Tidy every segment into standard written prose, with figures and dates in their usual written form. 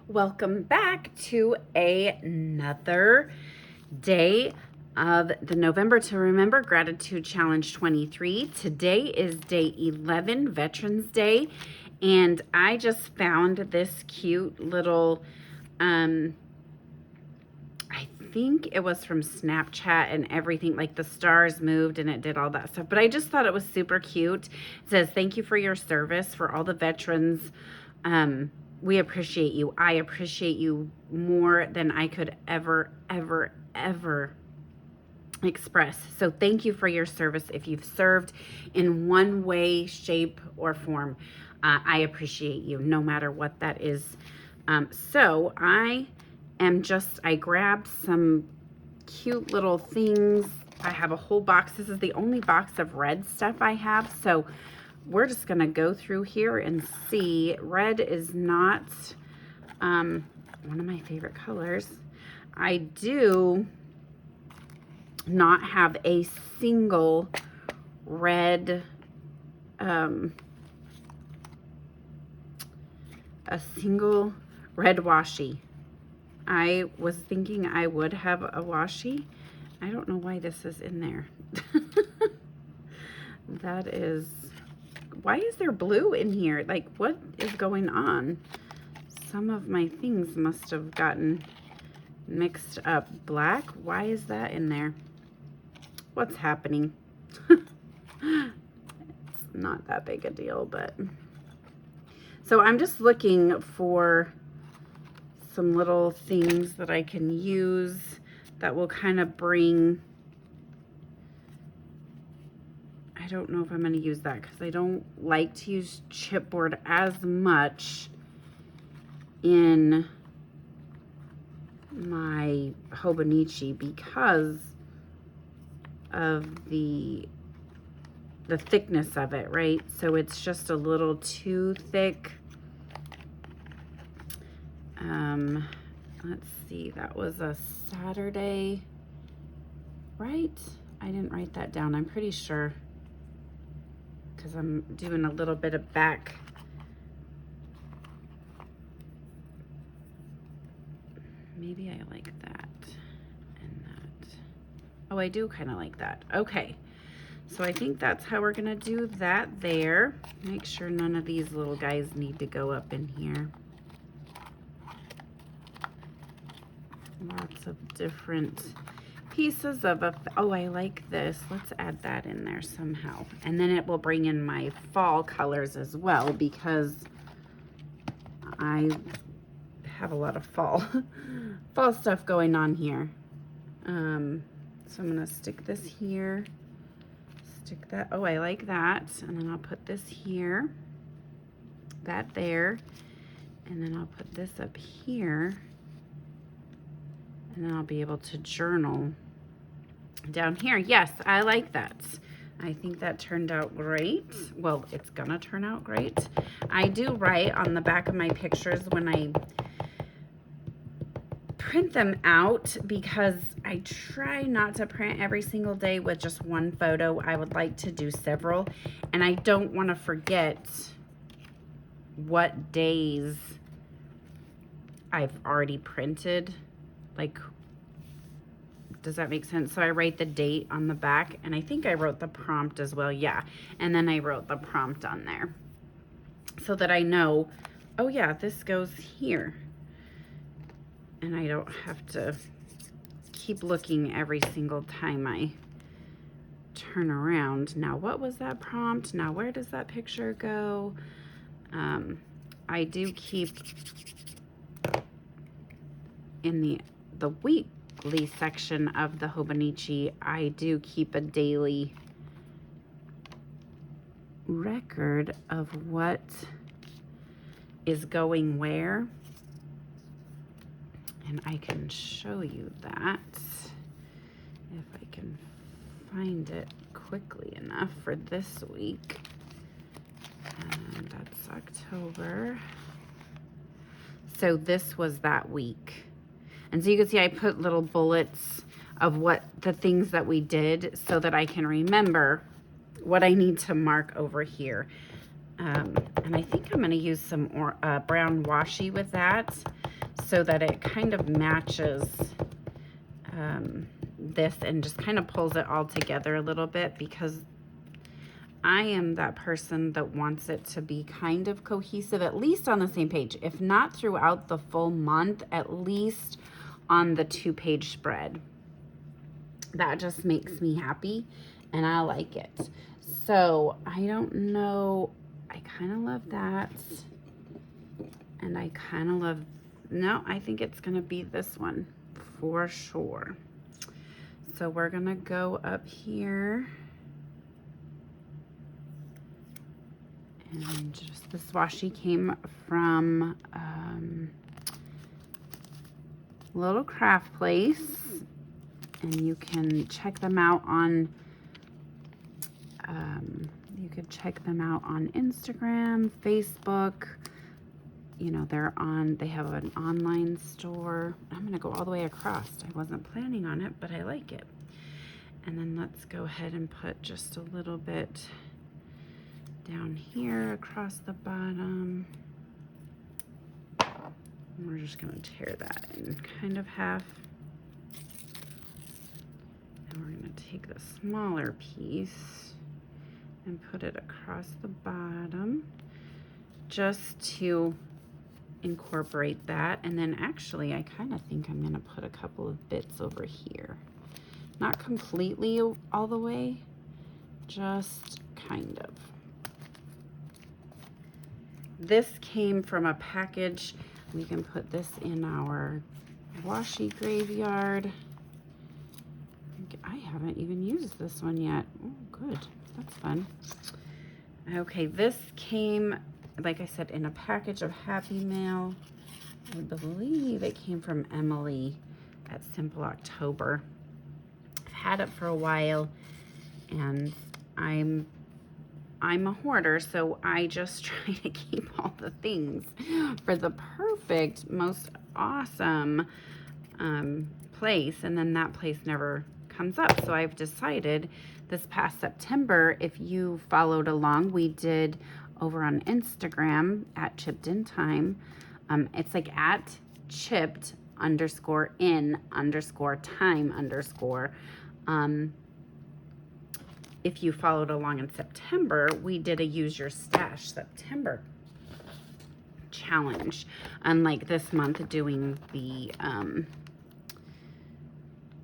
Welcome back to another day of the November to Remember Gratitude Challenge 23. Today is day 11, Veterans Day, and I just found this cute little, I think it was from Snapchat and everything, like the stars moved and it did all that stuff, but I just thought it was super cute. It says, "Thank you for your service for all the veterans. We appreciate you. I appreciate you more than I could ever express. So thank you for your service. If you've served in one way, shape, or form, I appreciate you no matter what that is." So I grabbed some cute little things. I have a whole box. This is the only box of red stuff I have. So we're just going to go through here and see. Red is not one of my favorite colors. I do not have a single red, washi. I was thinking I would have a washi. I don't know why this is in there. That is... Why is there blue in here? Like, what is going on? Some of my things must have gotten mixed up. Black? Why is that in there? What's happening? It's not that big a deal, but... So I'm just looking for some little things that I can use that will kind of bring... I don't know if I'm going to use that because I don't like to use chipboard as much in my Hobonichi because of the thickness of it, right? So it's just a little too thick. Let's see, that was a Saturday, right? I didn't write that down, I'm pretty sure, because I'm doing a little bit of back. Maybe I like that and that. Oh, I do kind of like that. Okay, so I think that's how we're gonna do that there. Make sure none of these little guys need to go up in here. Lots of different pieces of a... Oh, I like this. Let's add that in there somehow. And then it will bring in my fall colors as well because I have a lot of fall stuff going on here. So I'm gonna stick this here, stick that. Oh, I like that. And then I'll put this here, that there, and then I'll put this up here, and then I'll be able to journal down here. Yes, I like that. I think that turned out great. Well, it's gonna turn out great. I do write on the back of my pictures when I print them out because I try not to print every single day with just one photo. I would like to do several, and I don't want to forget what days I've already printed. Like, does that make sense? So I write the date on the back, and I think I wrote the prompt as well. Yeah, and then I wrote the prompt on there so that I know, oh yeah, this goes here. And I don't have to keep looking every single time I turn around. Now, what was that prompt? Now, where does that picture go? I do keep in the weekly section of the Hobonichi, I do keep a daily record of what is going where. And I can show you that if I can find it quickly enough for this week. And that's October. So this was that week. And so you can see I put little bullets of what the things that we did so that I can remember what I need to mark over here. And I think I'm going to use some brown washi with that. so that it kind of matches this and just kind of pulls it all together a little bit, because I am that person that wants it to be kind of cohesive, at least on the same page. If not throughout the full month, at least on the 2-page spread. That just makes me happy and I like it. So I don't know, I kind of love that. And I kind of love, no, I think it's gonna be this one for sure. So we're gonna go up here. And just this washi came from Little Craft Place, and you can check them out on Instagram, Facebook. You know, they have an online store. I'm gonna go all the way across. I wasn't planning on it, but I like it. And then let's go ahead and put just a little bit down here across the bottom. And we're just gonna tear that in kind of half. And we're gonna take the smaller piece and put it across the bottom just to incorporate that. And then actually, I kind of think I'm gonna put a couple of bits over here. Not completely all the way, just kind of. This came from a package. We can put this in our washi graveyard. I haven't even used this one yet. Oh, good. That's fun. Okay, this came, like I said, in a package of Happy Mail. I believe it came from Emily at Simple October. I've had it for a while, and I'm a hoarder, so I just try to keep all the things for the perfect, most awesome place, and then that place never comes up. So I've decided this past September, if you followed along, we did over on Instagram at Chipped in Time. It's like at chipped_in_time_. If you followed along in September, we did a Use Your Stash September challenge, unlike this month doing the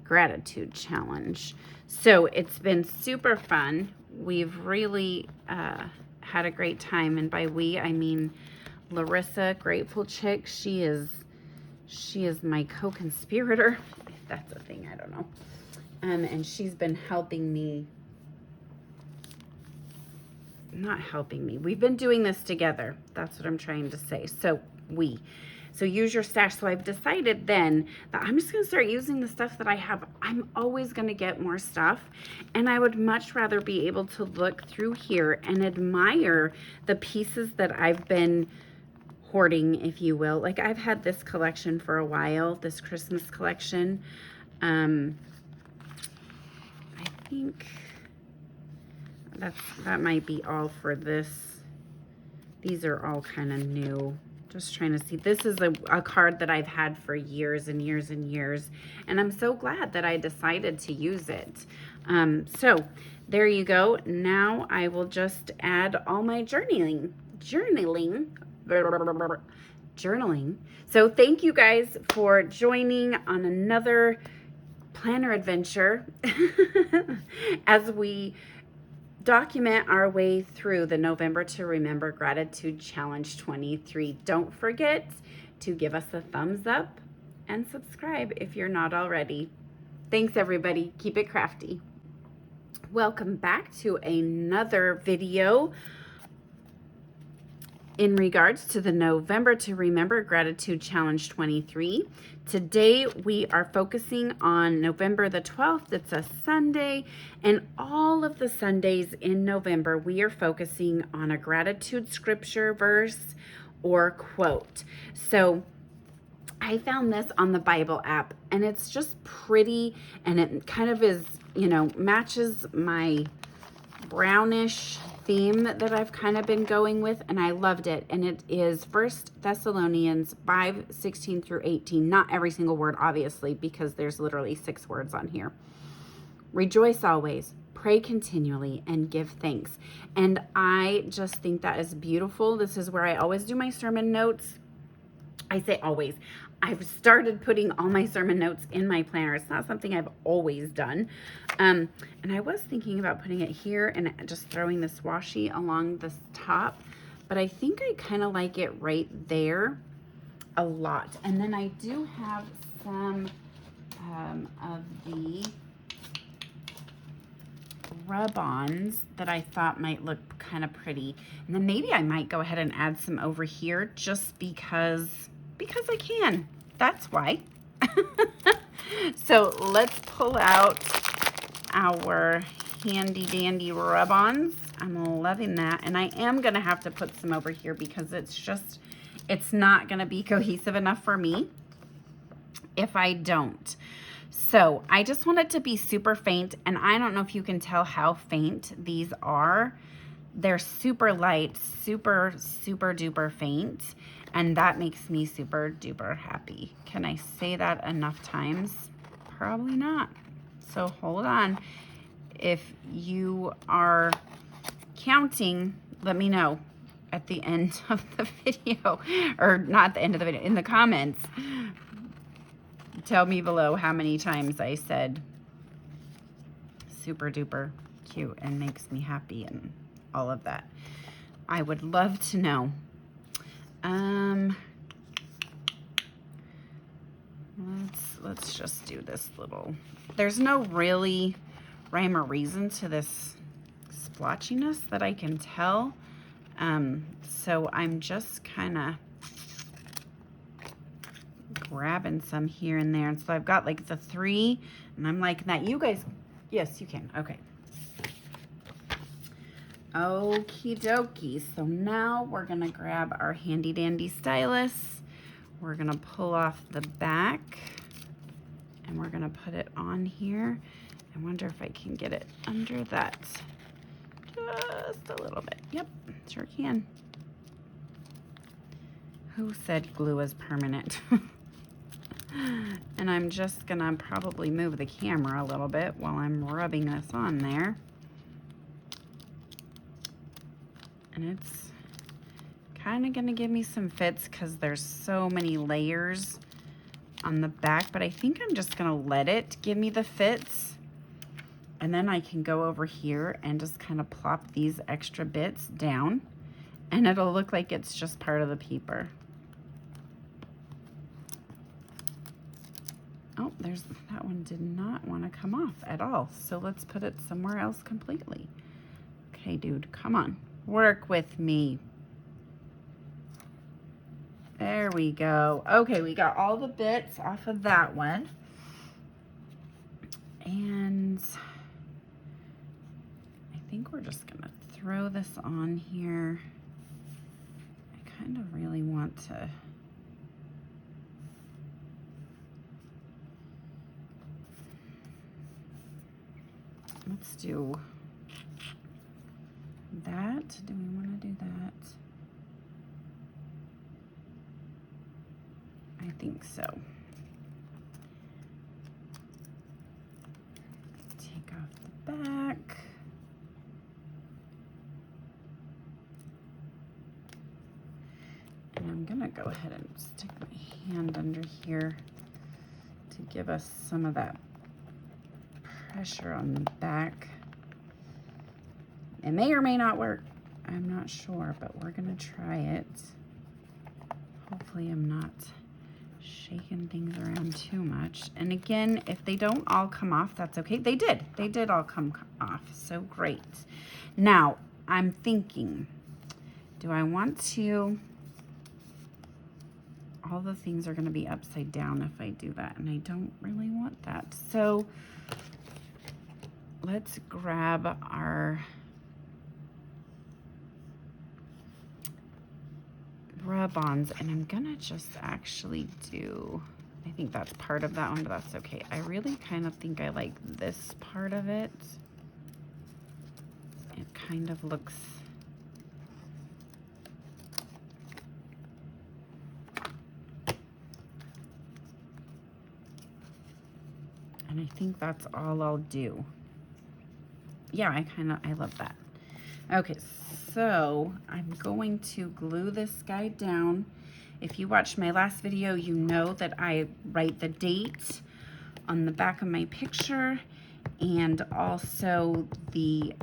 gratitude challenge. So it's been super fun. We've really had a great time, and by we I mean Larissa, Grateful Chick. She is my co-conspirator, if that's a thing, I don't know. And she's been helping me. Not helping me. We've been doing this together. That's what I'm trying to say. So Use Your Stash. So I've decided then that I'm just going to start using the stuff that I have. I'm always going to get more stuff, and I would much rather be able to look through here and admire the pieces that I've been hoarding, if you will. Like, I've had this collection for a while, this Christmas collection. I think that might be all for this. These are all kind of new. Just trying to see. This is a card that I've had for years and years and years, and I'm so glad that I decided to use it. So there you go. Now I will just add all my journaling. So thank you guys for joining on another planner adventure as we document our way through the November to Remember Gratitude Challenge 23. Don't forget to give us a thumbs up and subscribe if you're not already. Thanks, everybody. Keep it crafty. Welcome back to another video in regards to the November to Remember Gratitude Challenge 23. Today we are focusing on November the 12th. It's a Sunday, and all of the Sundays in November we are focusing on a gratitude scripture verse or quote. So I found this on the Bible app, and it's just pretty, and it kind of is, you know, matches my brownish theme that I've kind of been going with, and I loved it. And it is 1 Thessalonians 5:16 through 18. Not every single word, obviously, because there's literally 6 words on here. Rejoice always, pray continually, and give thanks. And I just think that is beautiful. This is where I always do my sermon notes. I say always. I've started putting all my sermon notes in my planner. It's not something I've always done. And I was thinking about putting it here and just throwing this washi along this top, but I think I kind of like it right there a lot. And then I do have some of the rub-ons that I thought might look kind of pretty. And then maybe I might go ahead and add some over here just because I can. That's why. So let's pull out our handy dandy rub-ons. I'm loving that. And I am going to have to put some over here because it's not going to be cohesive enough for me if I don't. So I just want it to be super faint, and I don't know if you can tell how faint these are. They're super light, super, super duper faint, and that makes me super duper happy. Can I say that enough times? Probably not. So hold on. If you are counting, let me know at the end of the video, or not at the end of the video, in the comments. Tell me below how many times I said super duper cute and makes me happy and all of that. I would love to know. Let's just do this little, there's no really rhyme or reason to this splotchiness that I can tell. So I'm just kind of grabbing some here and there. And so I've got like the 3, and I'm like that. You guys, yes, you can. Okay. Okie dokie. So now we're going to grab our handy dandy stylus. We're going to pull off the back, and we're going to put it on here. I wonder if I can get it under that just a little bit. Yep, sure can. Who said glue is permanent? And I'm just gonna probably move the camera a little bit while I'm rubbing this on there. And it's kind of gonna give me some fits because there's so many layers on the back, but I think I'm just gonna let it give me the fits. And then I can go over here and just kind of plop these extra bits down, and it'll look like it's just part of the peeper. Oh, that one did not want to come off at all. So let's put it somewhere else completely. Okay, dude, come on. Work with me. There we go. Okay, we got all the bits off of that one. And I think we're just going to throw this on here. I kind of really want to... Let's do that. Do we want to do that? I think so. Take off the back. And I'm going to go ahead and stick my hand under here to give us some of that pressure on the back. It may or may not work. I'm not sure, but we're gonna try it. Hopefully I'm not shaking things around too much. And again, if they don't all come off, that's okay. They did all come off, so great. Now, I'm thinking, do I want to, all the things are gonna be upside down if I do that, and I don't really want that. So let's grab our rub-ons, and I'm gonna just actually do, I think that's part of that one, but that's okay. I really kind of think I like this part of it. It kind of looks And I think that's all I'll do. Yeah, I love that. Okay, so I'm going to glue this guy down. If you watched my last video, you know that I write the date on the back of my picture, and also the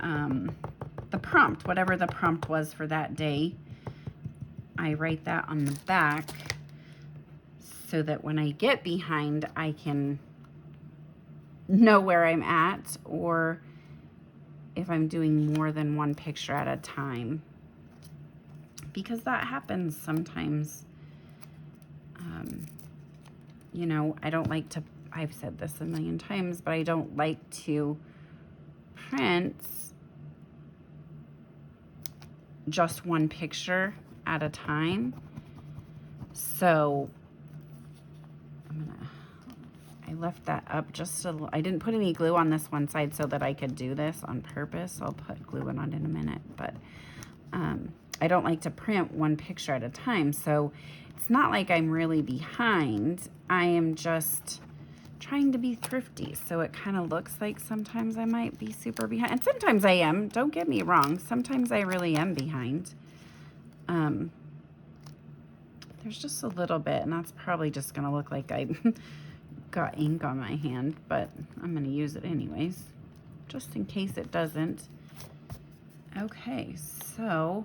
prompt, whatever the prompt was for that day. I write that on the back so that when I get behind, I can know where I'm at, or if I'm doing more than one picture at a time, because that happens sometimes. You know, I don't like to, I've said this a million times, but I don't like to print just one picture at a time. So I left that up just a little. I didn't put any glue on this one side so that I could do this on purpose. I'll put glue on in a minute, but I don't like to print one picture at a time. So it's not like I'm really behind. I am just trying to be thrifty. So it kind of looks like sometimes I might be super behind. And sometimes I am. Don't get me wrong. Sometimes I really am behind. There's just a little bit, and that's probably just going to look like I got ink on my hand, but I'm going to use it anyways, just in case it doesn't. Okay, so,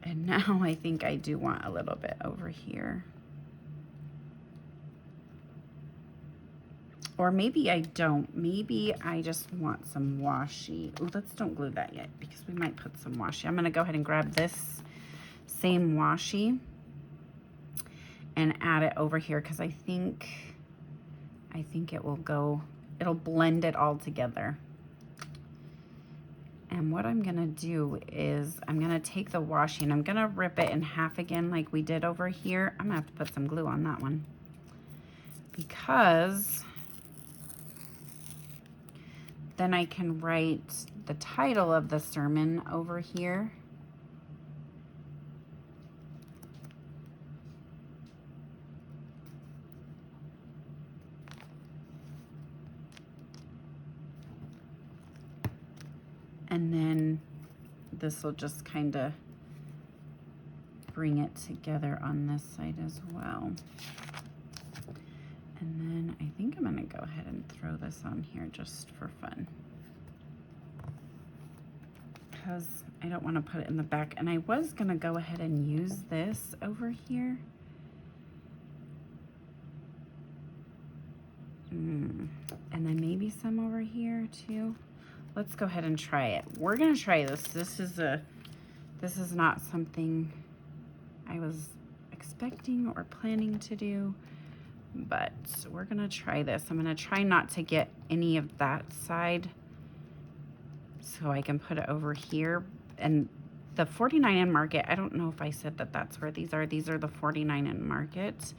and now I think I do want a little bit over here. Or maybe I don't. Maybe I just want some washi. Oh, let's don't glue that yet because we might put some washi. I'm going to go ahead and grab this same washi and add it over here because I think it will go, it'll blend it all together. And what I'm gonna do is I'm gonna take the washi and I'm gonna rip it in half again like we did over here. I'm gonna have to put some glue on that one because then I can write the title of the sermon over here. And then this will just kind of bring it together on this side as well. And then I think I'm gonna go ahead and throw this on here just for fun, because I don't want to put it in the back. And I was gonna go ahead and use this over here. And then maybe some over here too. Let's go ahead and try it. We're gonna try this. This is not something I was expecting or planning to do, but we're gonna try this. I'm gonna try not to get any of that side so I can put it over here. And the 49 in Market, I don't know if I said that that's where these are. These are the 49 in Market.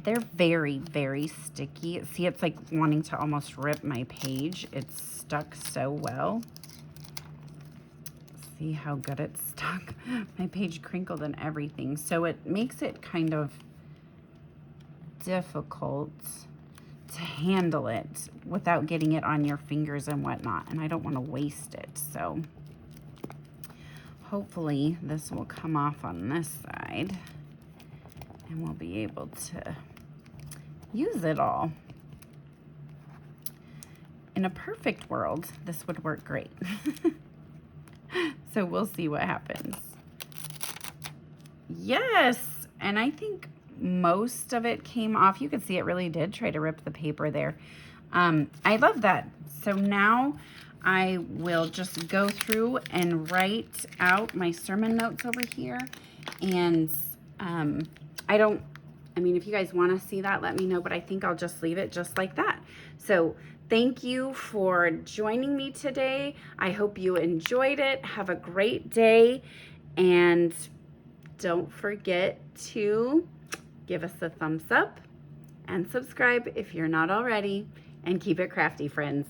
They're very, very sticky. See, it's like wanting to almost rip my page. It's stuck so well. See how good it's stuck? My page crinkled and everything. So it makes it kind of difficult to handle it without getting it on your fingers and whatnot. And I don't want to waste it. So hopefully this will come off on this side and we'll be able to use it all. In a perfect world, this would work great. So we'll see what happens. Yes, and I think most of it came off. You can see it really did try to rip the paper there. I love that. So now I will just go through and write out my sermon notes over here. And I mean, if you guys want to see that, let me know, but I think I'll just leave it just like that. So thank you for joining me today. I hope you enjoyed it. Have a great day. And don't forget to give us a thumbs up and subscribe if you're not already. And keep it crafty, friends.